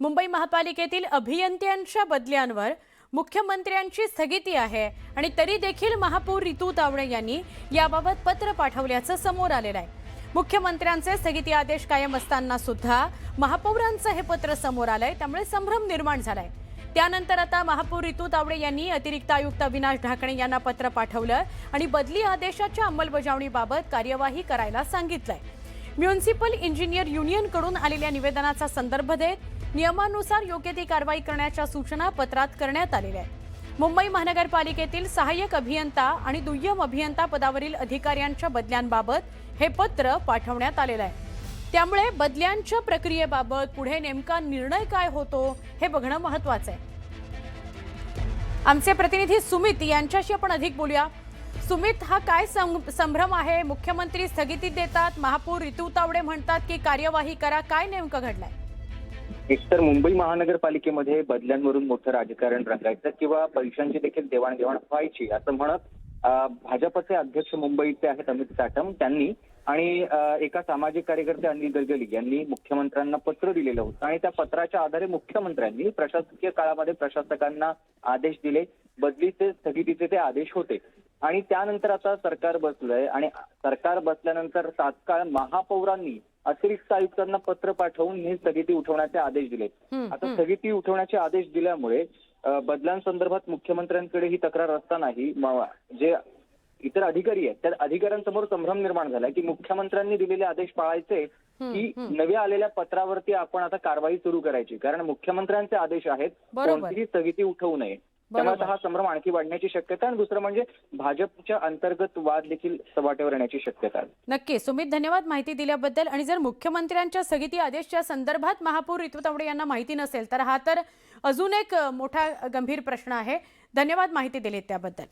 मुंबई महापालिकेतील अभियंत्यांच्या बदल्यांवर मुख्यमंत्र्यांची स्थगिती आहे आणि तरी देखील महापौर रितू तावडे यांनी याबाबत पत्र पाठवल्याचं समोर आलेलं आहे। मुख्यमंत्र्यांचे स्थगिती आदेश कायम असताना सुद्धा महापौरांचं हे पत्र समोर आलंय, त्यामुळे संभ्रम निर्माण झालाय। त्यानंतर आता महापौर रितू तावडे यांनी अतिरिक्त आयुक्त अविनाश ढाकणे यांना पत्र पाठवलं आणि बदली आदेशाच्या अंमलबजावणीबाबत कार्यवाही करायला सांगितलंय। म्युनिसिपल इंजिनियर युनियनकडून आलेल्या निवेदनाचा संदर्भ देत नियमानुसार योग्य ती कारवाई करण्याच्या सूचना पत्रात करण्यात आलेल्या आहेत। मुंबई महानगरपालिकेतील सहाय्यक अभियंता आणि दुय्यम अभियंता पदावरील अधिकाऱ्यांच्या बदल्यांबाबत हे पत्र पाठवण्यात आलेलं आहे। त्यामुळे बदल्यांच्या प्रक्रियेबाबत पुढे नेमका निर्णय काय होतो हे बघणं महत्त्वाचं आहे। आमचे प्रतिनिधी सुमित यांच्याशी आपण अधिक बोलूया। सुमित, हा काय संभ्रम आहे? मुख्यमंत्री स्थगिती देतात, महापौर रितू तावडे म्हणतात की कार्यवाही करा, काय नेमकं घडलंय? एकतर मुंबई महानगरपालिकेमध्ये बदल्यांवरून मोठं राजकारण रंगायचं किंवा पैशांची देखील देवाणघेवाण व्हायची असं म्हणत भाजपचे अध्यक्ष मुंबईचे आहेत अमित साटम त्यांनी आणि एका सामाजिक कार्यकर्ते अनिल गलगली यांनी मुख्यमंत्र्यांना पत्र दिलेलं होतं आणि त्या पत्राच्या आधारे मुख्यमंत्र्यांनी प्रशासकीय काळामध्ये प्रशासकांना आदेश दिले। बदलीचे स्थगितीचे ते आदेश होते आणि त्यानंतर आता सरकार बसलंय आणि सरकार बसल्यानंतर तात्काळ महापौरांनी अतिरिक्त आयुक्तांना पत्र पाठवून ही स्थगिती उठवण्याचे आदेश दिले। आता स्थगिती उठवण्याचे आदेश दिल्यामुळे बदलांसंदर्भात मुख्यमंत्र्यांकडे ही तक्रार असतानाही जे इतर अधिकारी आहेत त्या अधिकाऱ्यांसमोर संभ्रम निर्माण झाला की मुख्यमंत्र्यांनी दिलेले आदेश पाळायचे की नव्या आलेल्या पत्रावरती आपण आता कारवाई सुरू करायची, कारण मुख्यमंत्र्यांचे आदेश आहेत कोणतीही स्थगिती उठवू नये। त्यामुळे हा संभ्रम आणखी वाढण्याची शक्यता आणि दुसरं म्हणजे भाजपच्या अंतर्गत वाद देखील सपाटीवर येण्याची शक्यता आहे। नक्की सुमित, धन्यवाद माहिती दिल्याबद्दल। आणि जर मुख्यमंत्र्यांच्या स्थगिती आदेशच्या संदर्भात महापौर रितू तावडे यांना माहिती नसेल तर हा तर अजून एक मोठा गंभीर प्रश्न आहे। धन्यवाद माहिती दिलीत त्याबद्दल।